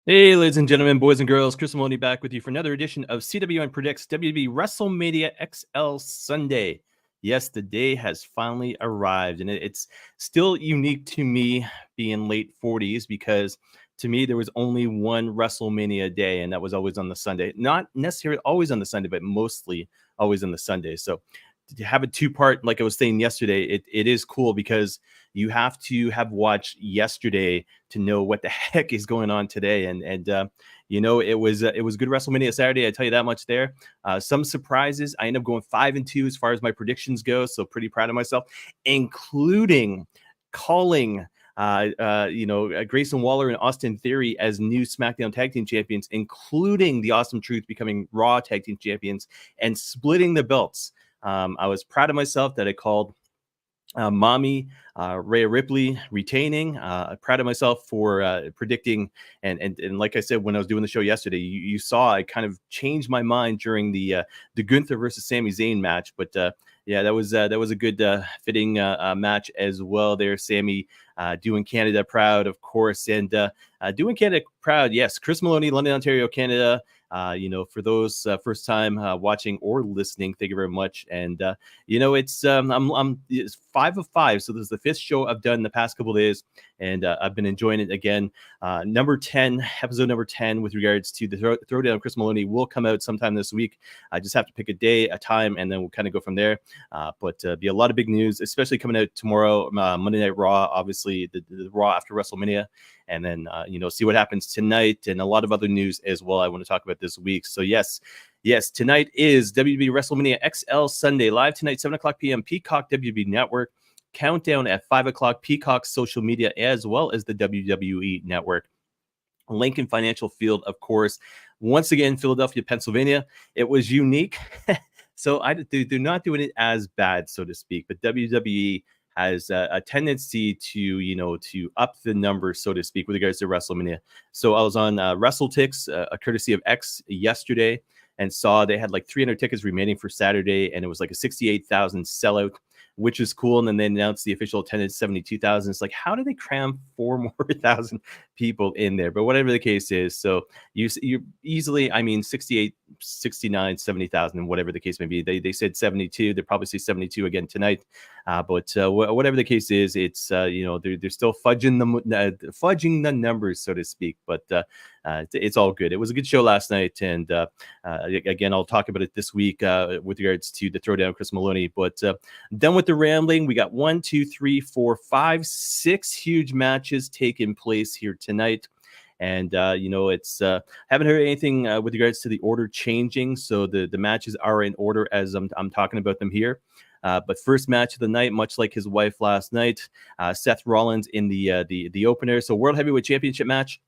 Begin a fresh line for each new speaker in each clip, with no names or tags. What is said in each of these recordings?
Hey, ladies and gentlemen, boys and girls, Chris Maloney back with you for another edition of CWN Predicts WWE WrestleMania XL Sunday. Yes, the day has finally arrived, and it's still unique to me being late 40s because to me there was only one WrestleMania day, and that was always on the Sunday. Not necessarily always on the Sunday, but mostly always on the Sunday. So to have a two-part, like I was saying yesterday, it is cool because you have to have watched yesterday to know what the heck is going on today. It was good WrestleMania Saturday. I tell you that much there. Some surprises. I end up going 5-2 as far as my predictions go. So pretty proud of myself, including calling Grayson Waller and Austin Theory as new SmackDown Tag Team Champions, including the Awesome Truth becoming Raw Tag Team Champions and splitting the belts. I was proud of myself that I called Mommy Rhea Ripley retaining. Proud of myself for predicting. And like I said, when I was doing the show yesterday, you saw I kind of changed my mind during the Gunther versus Sami Zayn match. But yeah, that was a good fitting match as well there. Sami doing Canada proud, of course, and doing Canada proud. Yes, Chris Maloney, London, Ontario, Canada. For those first time watching or listening, thank you very much. And it's 5 of 5, so this is the 5th show I've done the past couple of days, and I've been enjoying it again. Episode number 10 with regards to the Throwdown Chris Maloney will come out sometime this week. I just have to pick a day, a time, and then we'll kind of go from there. But be a lot of big news, especially coming out tomorrow, Monday Night Raw, obviously the Raw after WrestleMania. And then, see what happens tonight and a lot of other news as well I want to talk about this week. So, yes, tonight is WWE WrestleMania XL Sunday, live tonight, 7 o'clock p.m., Peacock WWE Network. Countdown at 5 o'clock, Peacock social media, as well as the WWE Network. Lincoln Financial Field, of course. Once again, Philadelphia, Pennsylvania. It was unique. So they're not doing it as bad, so to speak. But WWE has a tendency to up the numbers, so to speak, with regards to WrestleMania. So I was on WrestleTix, a courtesy of X, yesterday, and saw they had like 300 tickets remaining for Saturday, and it was like a 68,000 sellout, which is cool. And then they announced the official attendance, 72,000. It's like, how do they cram 4 more thousand people in there? But whatever the case is, so you easily, 68, 69, 70,000, whatever the case may be. They said 72. They probably say 72 again tonight. But whatever the case is, it's they're still fudging the numbers, so to speak. But it's all good. It was a good show last night, and again, I'll talk about it this week with regards to the Throwdown Chris Maloney. But done with the rambling. We got 1, 2, 3, 4, 5, 6 huge matches taking place here tonight. And it's haven't heard anything with regards to the order changing, so the matches are in order as I'm talking about them here. But first match of the night, much like his wife last night, Seth Rollins in the opener. So World Heavyweight Championship match.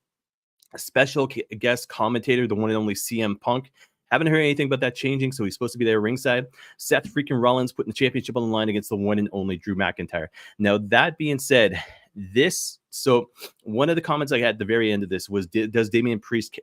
A special guest commentator, the one and only CM Punk. Haven't heard anything about that changing, so he's supposed to be there ringside. Seth freaking Rollins putting the championship on the line against the one and only Drew McIntyre. Now, that being said, so one of the comments I had at the very end of this was, does Damian Priest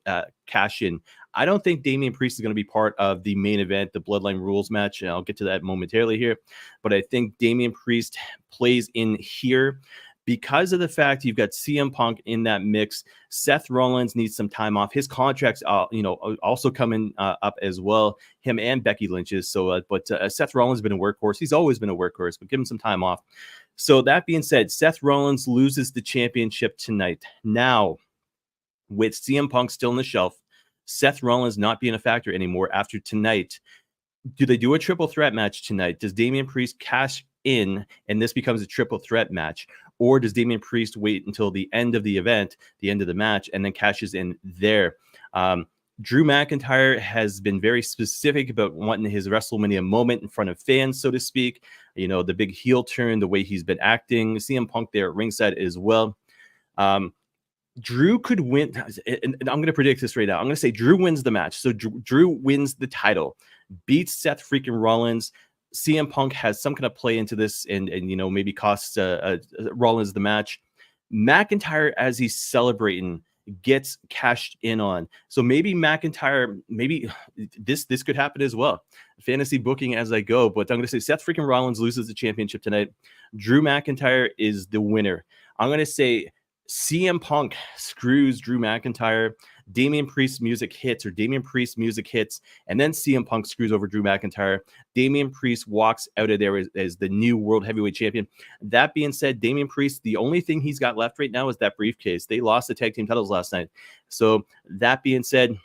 cash in? I don't think Damian Priest is going to be part of the main event, the Bloodline Rules match, and I'll get to that momentarily here. But I think Damian Priest plays in here because of the fact you've got CM Punk in that mix. Seth Rollins needs some time off. His contract's also coming up as well, him and Becky Lynch's. So, but Seth Rollins has been a workhorse. He's always been a workhorse, but give him some time off. So that being said, Seth Rollins loses the championship tonight. Now, with CM Punk still on the shelf, Seth Rollins not being a factor anymore after tonight, do they do a triple threat match tonight? Does Damian Priest cash in and this becomes a triple threat match? Or does Damian Priest wait until the end of the event, the end of the match, and then cashes in there? Drew McIntyre has been very specific about wanting his WrestleMania moment in front of fans, so to speak. The big heel turn, the way he's been acting. CM Punk there at ringside as well. Drew could win, and I'm going to predict this right now. I'm going to say Drew wins the match. So Drew wins the title, beats Seth freaking Rollins. CM Punk has some kind of play into this and maybe costs Rollins the match. McIntyre, as he's celebrating, gets cashed in on. So maybe McIntyre, maybe this could happen as well. Fantasy booking as I go, but I'm going to say Seth freaking Rollins loses the championship tonight. Drew McIntyre is the winner. I'm going to say CM Punk screws Drew McIntyre. Damian Priest music hits, and then CM Punk screws over Drew McIntyre. Damian Priest walks out of there as the new World Heavyweight Champion. That being said, Damian Priest, the only thing he's got left right now is that briefcase. They lost the tag team titles last night. So that being said,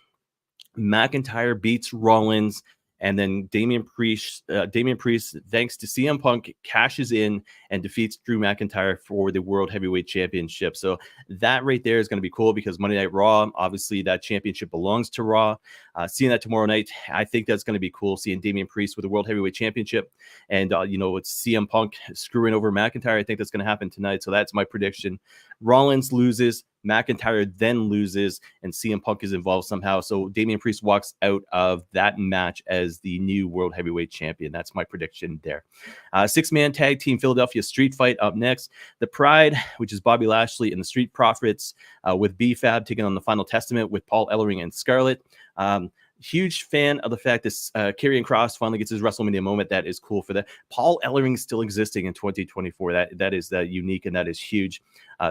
McIntyre beats Rollins, and then Damian Priest, thanks to CM Punk, cashes in and defeats Drew McIntyre for the World Heavyweight Championship. So that right there is going to be cool because Monday Night Raw, obviously that championship belongs to Raw. Seeing that tomorrow night, I think that's going to be cool, seeing Damian Priest with the World Heavyweight Championship. And, it's CM Punk screwing over McIntyre. I think that's going to happen tonight. So that's my prediction. Rollins loses, McIntyre then loses, and CM Punk is involved somehow. So Damian Priest walks out of that match as the new World Heavyweight Champion. That's my prediction there. Six-man tag team Philadelphia Street Fight up next. The Pride, which is Bobby Lashley and the Street Profits, with B-Fab taking on the Final Testament with Paul Ellering and Scarlett. Huge fan of the fact that Karrion Kross finally gets his WrestleMania moment. That is cool for that. Paul Ellering still existing in 2024. That is unique, and that is huge.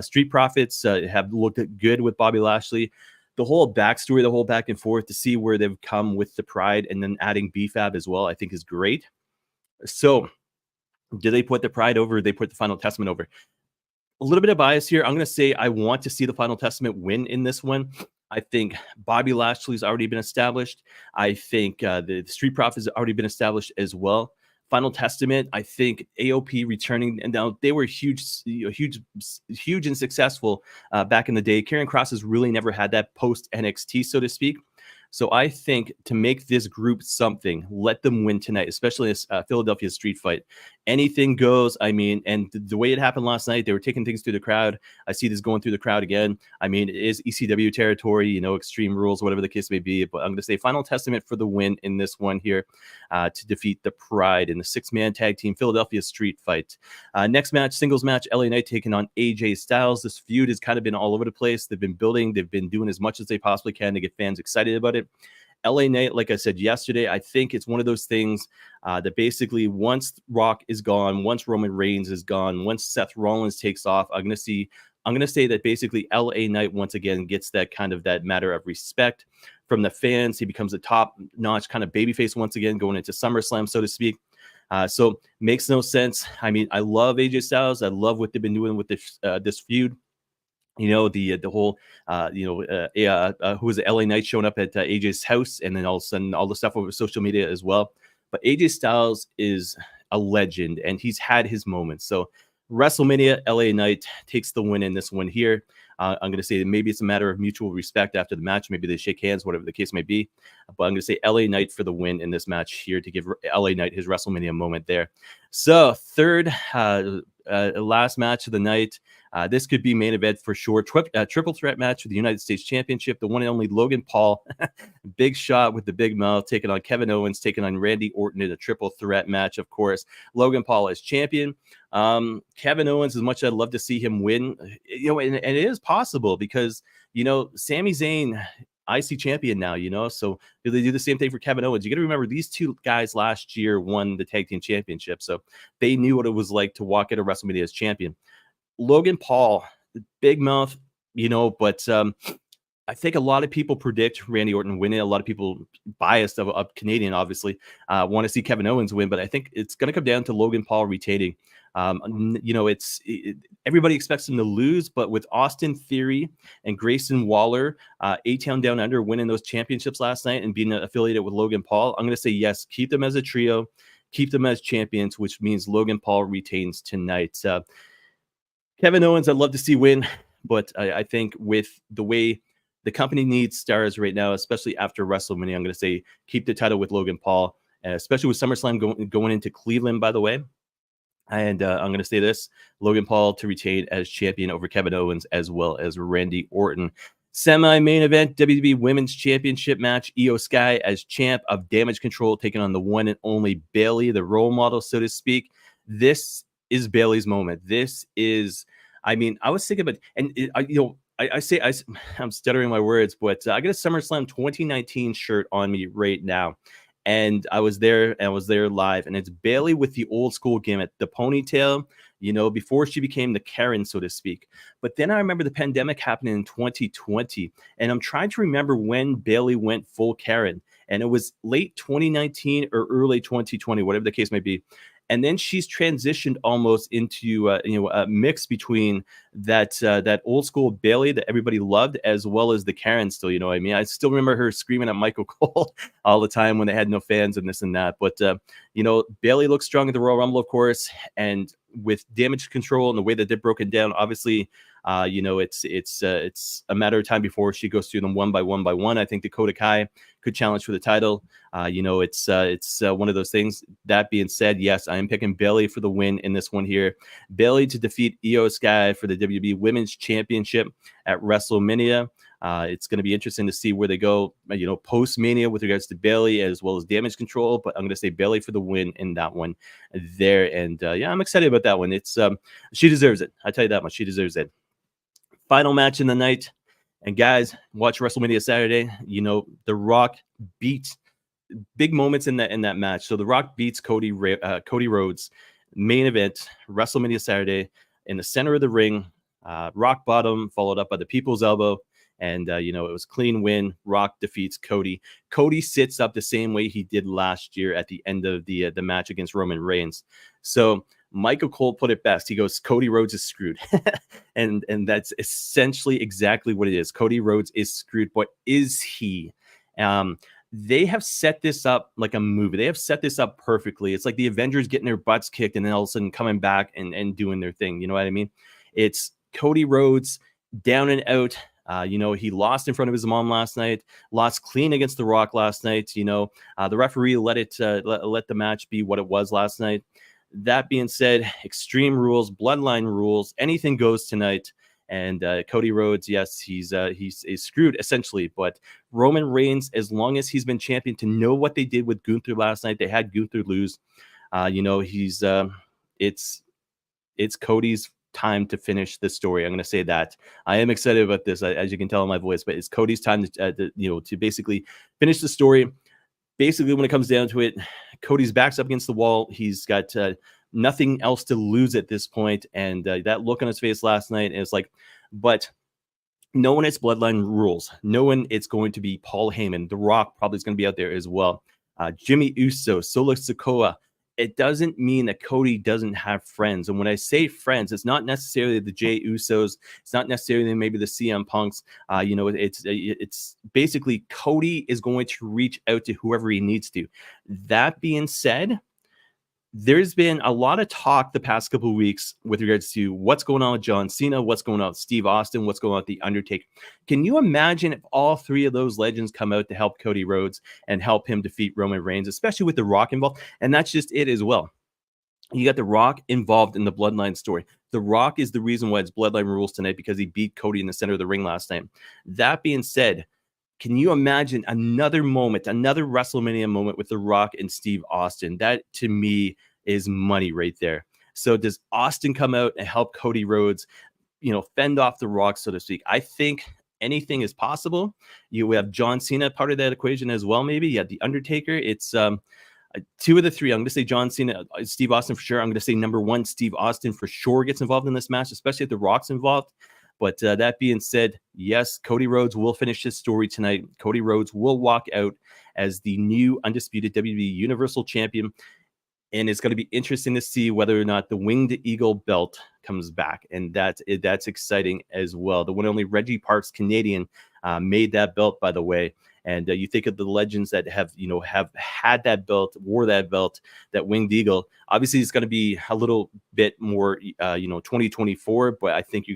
Street Profits have looked good with Bobby Lashley. The whole backstory, the whole back and forth to see where they've come with the Pride and then adding B-Fab as well, I think is great. So do they put the Pride over? They put the Final Testament over? A little bit of bias here. I'm going to say I want to see the Final Testament win in this one. I think Bobby Lashley's already been established. I think the Street Profits has already been established as well. Final Testament, I think AOP returning, and now they were huge and successful back in the day. Karrion Kross has really never had that post NXT, so to speak. So I think to make this group something, let them win tonight, especially this Philadelphia Street Fight. Anything goes. I mean, and the way it happened last night, they were taking things through the crowd. I see this going through the crowd again. I mean, it is ECW territory, Extreme Rules, whatever the case may be. But I'm going to say Final Testament for the win in this one here to defeat the Pride in the six-man tag team Philadelphia Street Fight. Next match, singles match, LA Knight taking on AJ Styles. This feud has kind of been all over the place. They've been building. They've been doing as much as they possibly can to get fans excited about it. LA Knight, like I said yesterday, I think it's one of those things that basically once Rock is gone, once Roman Reigns is gone, once Seth Rollins takes off, I'm going to say that basically LA Knight once again gets that matter of respect from the fans. He becomes a top-notch kind of babyface once again going into SummerSlam, so to speak. So makes no sense. I mean, I love AJ Styles. I love what they've been doing with this feud. The whole, who was it, LA Knight showing up at AJ's house, and then all of a sudden all the stuff over social media as well. But AJ Styles is a legend, and he's had his moments. So WrestleMania, LA Knight takes the win in this one here. I'm going to say that maybe it's a matter of mutual respect after the match. Maybe they shake hands, whatever the case may be. But I'm going to say LA Knight for the win in this match here to give LA Knight his WrestleMania moment there. So third, last match of the night. This could be main event for sure. Triple threat match for the United States Championship. The one and only Logan Paul, big shot with the big mouth, taking on Kevin Owens, taking on Randy Orton in a triple threat match, of course. Logan Paul as champion. Kevin Owens, as much as I'd love to see him win, and it is possible because, Sami Zayn, IC champion now, so do they do the same thing for Kevin Owens? You got to remember these two guys last year won the tag team championship, so they knew what it was like to walk into WrestleMania as champion. Logan Paul, big mouth, but I think a lot of people predict Randy Orton winning. A lot of people biased of Canadian, obviously, want to see Kevin Owens win, but I think it's going to come down to Logan Paul retaining. Everybody expects him to lose, but with Austin Theory and Grayson Waller, A-Town Down Under winning those championships last night and being affiliated with Logan Paul, I'm going to say yes, keep them as a trio, keep them as champions, which means Logan Paul retains tonight. Kevin Owens, I'd love to see win, but I think with the way the company needs stars right now, especially after WrestleMania, I'm going to say keep the title with Logan Paul, especially with SummerSlam going into Cleveland, by the way. And I'm going to say this, Logan Paul to retain as champion over Kevin Owens as well as Randy Orton. Semi-main event, WWE Women's Championship match, Io Sky as champ of Damage Control, taking on the one and only Bayley, the role model, so to speak. This is Bayley's moment. This is, I was thinking about, and I'm stuttering my words, but I got a SummerSlam 2019 shirt on me right now. and I was there live, and it's Bailey with the old school gimmick, the ponytail, before she became the Karen, so to speak. But then I remember the pandemic happening in 2020, and I'm trying to remember when Bailey went full Karen, and it was late 2019 or early 2020, whatever the case may be. And then she's transitioned almost into a mix between that old school Bailey that everybody loved, as well as the Karen still. You know what I mean? I still remember her screaming at Michael Cole all the time when they had no fans and this and that. But Bailey looks strong at the Royal Rumble, of course, and with damage control and the way that they're broken down, obviously. It's a matter of time before she goes through them one by one. I think Dakota Kai could challenge for the title. It's one of those things. That being said, yes, I am picking Bailey for the win in this one here. Bailey to defeat Io Sky for the WWE Women's Championship at WrestleMania. It's going to be interesting to see where they go, post-Mania with regards to Bailey as well as damage control. But I'm going to say Bailey for the win in that one there. And I'm excited about that one. It's she deserves it. I tell you that much. She deserves it. Final match in the night. And guys, watch WrestleMania Saturday. The Rock beat big moments in that match. So The Rock beats Cody Rhodes, main event, WrestleMania Saturday, in the center of the ring. Rock bottom, followed up by the People's Elbow. And, it was clean win. Rock defeats Cody. Cody sits up the same way he did last year at the end of the match against Roman Reigns. So Michael Cole put it best. He goes, Cody Rhodes is screwed. and that's essentially exactly what it is. Cody Rhodes is screwed. But is he? They have set this up like a movie. They have set this up perfectly. It's like the Avengers getting their butts kicked and then all of a sudden coming back and doing their thing. You know what I mean? It's Cody Rhodes down and out. He lost in front of his mom last night, lost clean against The Rock last night. The referee let the match be what it was last night. That being said, Extreme Rules, Bloodline Rules, anything goes tonight. And Cody Rhodes, yes, he's screwed essentially. But Roman Reigns, as long as he's been champion, to know what they did with Gunther last night, they had Gunther lose. It's Cody's time to finish the story. I'm going to say that. I am excited about this, as you can tell in my voice. But it's Cody's time to basically finish the story. Basically, when it comes down to it, Cody's back's up against the wall. He's got nothing else to lose at this point. And that look on his face last night is like, but knowing it's Bloodline Rules, knowing it's going to be Paul Heyman, The Rock probably is going to be out there as well. Jimmy Uso, Solo Sikoa. It doesn't mean that Cody doesn't have friends. And when I say friends, it's not necessarily the Jey Usos. It's not necessarily maybe the CM Punks. It's basically Cody is going to reach out to whoever he needs to. That being said, there's been a lot of talk the past couple of weeks with regards to what's going on with John Cena, what's going on with Steve Austin, what's going on with The Undertaker. Can you imagine if all three of those legends come out to help Cody Rhodes and help him defeat Roman Reigns, especially with The Rock involved? And that's just it as well. You got The Rock involved in the Bloodline story. The Rock is the reason why it's Bloodline Rules tonight, because he beat Cody in the center of the ring last night. That being said, can you imagine another moment, another WrestleMania moment with The Rock and Steve Austin? That, to me, is money right there. So does Austin come out and help Cody Rhodes, fend off The Rock, so to speak? I think anything is possible. You have John Cena part of that equation as well, maybe. You have The Undertaker. It's two of the three. I'm going to say John Cena, Steve Austin for sure. I'm going to say number one, Steve Austin for sure gets involved in this match, especially if The Rock's involved. But that being said, yes, Cody Rhodes will finish his story tonight. Cody Rhodes will walk out as the new undisputed WWE Universal Champion. And it's going to be interesting to see whether or not the Winged Eagle belt comes back. And that's exciting as well. The one and only Reggie Parks, Canadian, made that belt, by the way. And you think of the legends that have had that belt, wore that belt, that Winged Eagle. Obviously, it's going to be a little bit more, 2024. But I think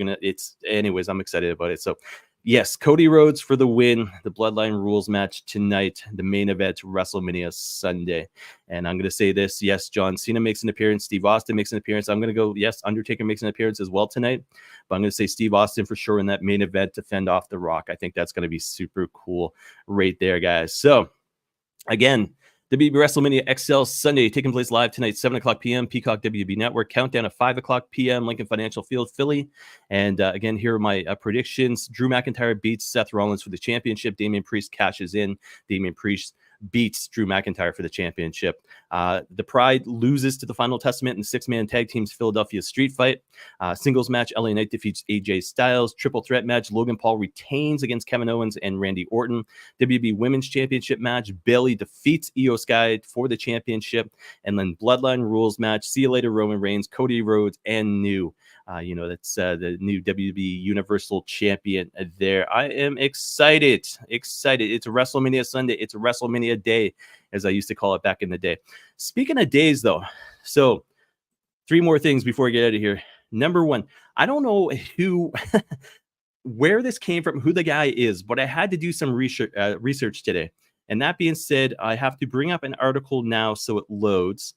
anyways, I'm excited about it. So, yes, Cody Rhodes for the win. The Bloodline Rules match tonight, the main event, WrestleMania Sunday. And I'm going to say this. Yes, John Cena makes an appearance. Steve Austin makes an appearance. I'm going to go, yes, Undertaker makes an appearance as well tonight. But I'm going to say Steve Austin for sure in that main event to fend off The Rock. I think that's going to be super cool right there, guys. So, again, WWE WrestleMania XL Sunday taking place live tonight, 7 o'clock p.m. Peacock WWE Network. Countdown at 5 o'clock p.m. Lincoln Financial Field, Philly. And again, here are my predictions. Drew McIntyre beats Seth Rollins for the championship. Damian Priest cashes in. Damian Priest beats Drew McIntyre for the championship. The Pride loses to the Final Testament in the 6-man tag team's Philadelphia Street Fight. Singles match, LA Knight defeats AJ Styles. Triple threat match, Logan Paul retains against Kevin Owens and Randy Orton. WWE Women's Championship match, Bayley defeats Io Sky for the championship. And then Bloodline Rules match, see you later Roman Reigns, Cody Rhodes, and New. That's the new WWE Universal Champion there. I am excited. It's a WrestleMania Sunday. It's a WrestleMania day, as I used to call it back in the day. Speaking of days, though, so 3 more things before I get out of here. Number 1, I don't know where this came from, who the guy is, but I had to do some research today. And that being said, I have to bring up an article now so it loads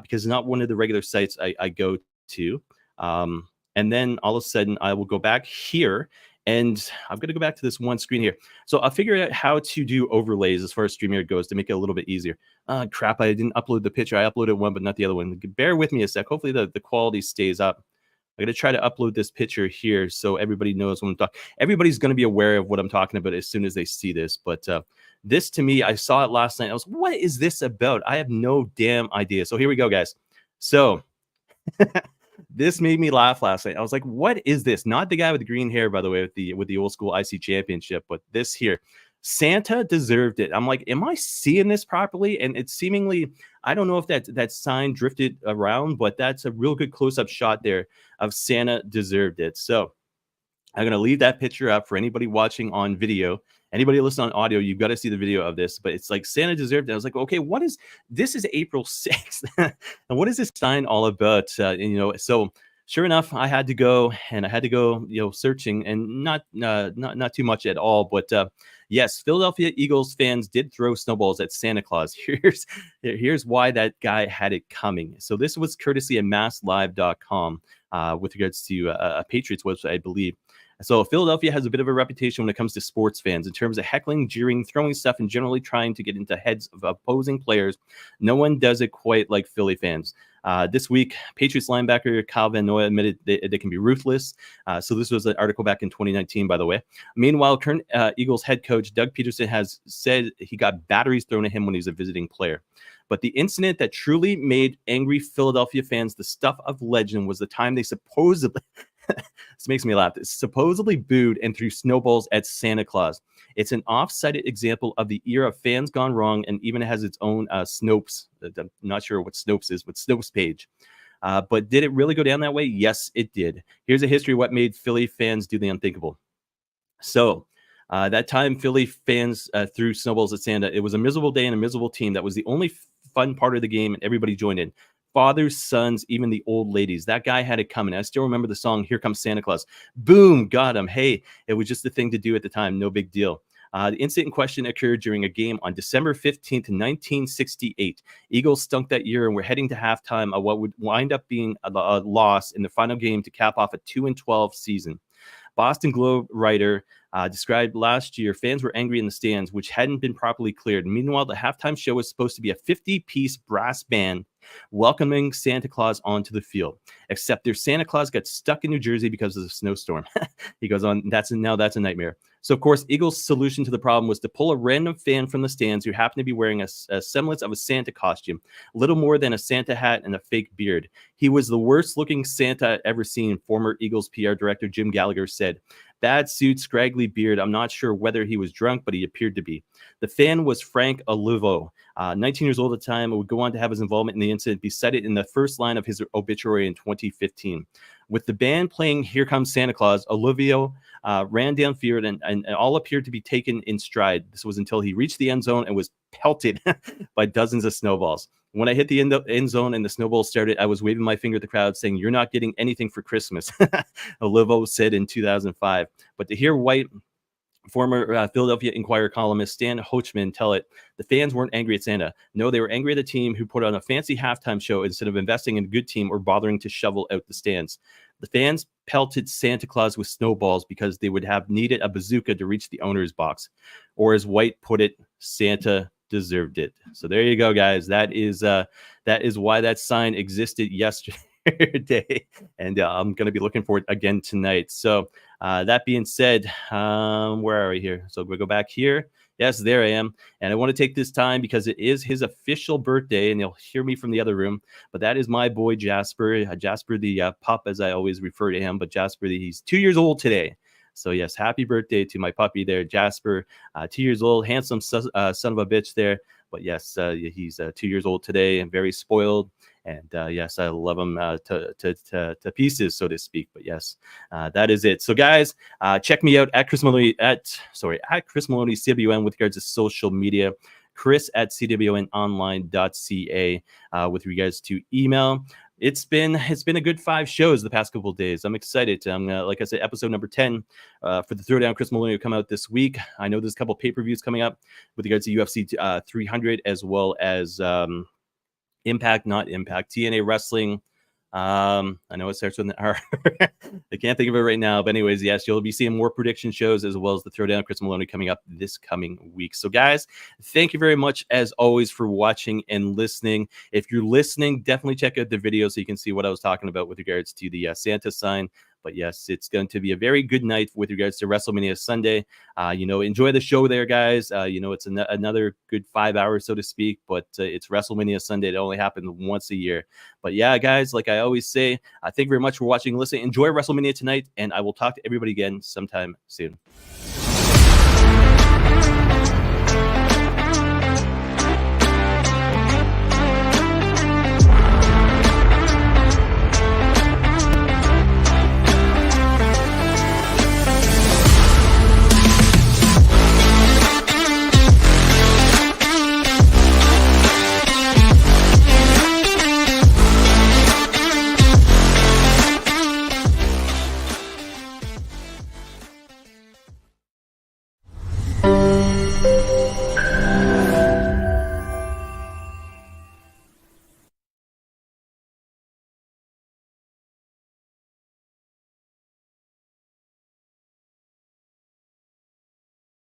because it's not one of the regular sites I go to. And then all of a sudden I will go back here and I'm going to go back to this one screen here. So I'll figure out how to do overlays as far as StreamYard goes to make it a little bit easier. Crap, I didn't upload the picture. I uploaded one, but not the other one. Bear with me a sec. Hopefully the quality stays up. I'm going to try to upload this picture here so everybody knows what I'm talking. Everybody's going to be aware of what I'm talking about as soon as they see this. But this to me, I saw it last night. I was, what is this about? I have no damn idea. So here we go, guys. So this made me laugh last night. I was like, what is this? Not the guy with the green hair, by the way, with the old school IC championship, but this here. Santa deserved it. I'm like, am I seeing this properly? And it's seemingly, I don't know if that sign drifted around, but that's a real good close-up shot there of Santa deserved it. So I'm going to leave that picture up for anybody watching on video. Anybody listening on audio, you've got to see the video of this, but it's like Santa deserved it. I was like, okay, this is April 6th. And what is this sign all about? So sure enough, I had to go searching and not too much at all. But yes, Philadelphia Eagles fans did throw snowballs at Santa Claus. Here's why that guy had it coming. So this was courtesy of masslive.com with regards to a Patriots website, I believe. So Philadelphia has a bit of a reputation when it comes to sports fans in terms of heckling, jeering, throwing stuff, and generally trying to get into heads of opposing players. No one does it quite like Philly fans. This week, Patriots linebacker Kyle Van Noy admitted they can be ruthless. So this was an article back in 2019, by the way. Meanwhile, current Eagles head coach Doug Peterson has said he got batteries thrown at him when he was a visiting player. But the incident that truly made angry Philadelphia fans the stuff of legend was the time they supposedly... This makes me laugh. Supposedly booed and threw snowballs at Santa Claus. It's an off-sided example of the era of fans gone wrong, and even has its own Snopes. I'm not sure what Snopes is, but Snopes page. But did it really go down that way? Yes, it did. Here's a history of what made Philly fans do the unthinkable. So that time Philly fans threw snowballs at Santa. It was a miserable day and a miserable team. That was the only fun part of the game, and everybody joined in. Fathers, sons, even the old ladies. That guy had it coming. I still remember the song, Here Comes Santa Claus. Boom, got him. Hey, it was just the thing to do at the time. No big deal. The incident in question occurred during a game on December 15th, 1968. Eagles stunk that year and were heading to halftime of what would wind up being a loss in the final game to cap off a 2-12 season. Boston Globe writer described last year, fans were angry in the stands, which hadn't been properly cleared. Meanwhile, the halftime show was supposed to be a 50-piece brass band welcoming Santa Claus onto the field. Except their Santa Claus got stuck in New Jersey because of the snowstorm. He goes on, that's a nightmare. So, of course, Eagles' solution to the problem was to pull a random fan from the stands who happened to be wearing a semblance of a Santa costume, little more than a Santa hat and a fake beard. He was the worst-looking Santa I'd ever seen, former Eagles PR director Jim Gallagher said. Bad suit, scraggly beard. I'm not sure whether he was drunk, but he appeared to be. The fan was Frank Olivo, 19 years old at the time, and would go on to have his involvement in the incident be cited in the first line of his obituary in 2015. With the band playing Here Comes Santa Claus, Olivio ran downfield and all appeared to be taken in stride. This was until he reached the end zone and was pelted by dozens of snowballs. When I hit the end zone and the snowball started, I was waving my finger at the crowd saying, "You're not getting anything for Christmas," Olivo said in 2005. But to hear White, former Philadelphia Inquirer columnist Stan Hochman tell it, the fans weren't angry at Santa. No, they were angry at the team who put on a fancy halftime show instead of investing in a good team or bothering to shovel out the stands. The fans pelted Santa Claus with snowballs because they would have needed a bazooka to reach the owner's box. Or as White put it, Santa deserved it. So there you go, guys. That is why that sign existed yesterday. And I'm going to be looking for it again tonight. So that being said, where are we here? So we'll go back here. Yes, there I am. And I want to take this time because it is his official birthday, and you'll hear me from the other room. But that is my boy Jasper, Jasper the pup, as I always refer to him. But Jasper, he's 2 years old today. So yes, happy birthday to my puppy there, Jasper. 2 years old, handsome son of a bitch there. But yes, he's 2 years old today and very spoiled. And yes, I love him to pieces, so to speak. But yes, that is it. So guys, check me out at Chris Maloney at Chris Maloney CWN with regards to social media. Chris at cwnonline.ca with regards to email. It's been a good 5 shows the past couple of days. I'm excited. Like I said, episode number 10 for the Throwdown Chris Maloney will come out this week. I know there's a couple of pay-per-views coming up with regards to UFC 300 as well as Impact, not Impact, TNA Wrestling. I know it starts with an R. I can't think of it right now. But anyways, yes, you'll be seeing more prediction shows as well as the Throwdown Chris Maloney coming up this coming week. So guys, thank you very much as always for watching and listening. If you're listening, definitely check out the video so you can see what I was talking about with regards to the Santa sign. But yes, it's going to be a very good night with regards to WrestleMania Sunday. Enjoy the show there, guys. It's another good 5 hours, so to speak, but it's WrestleMania Sunday. It only happens once a year. But yeah, guys, like I always say, thank you very much for watching and listening. Enjoy WrestleMania tonight, and I will talk to everybody again sometime soon.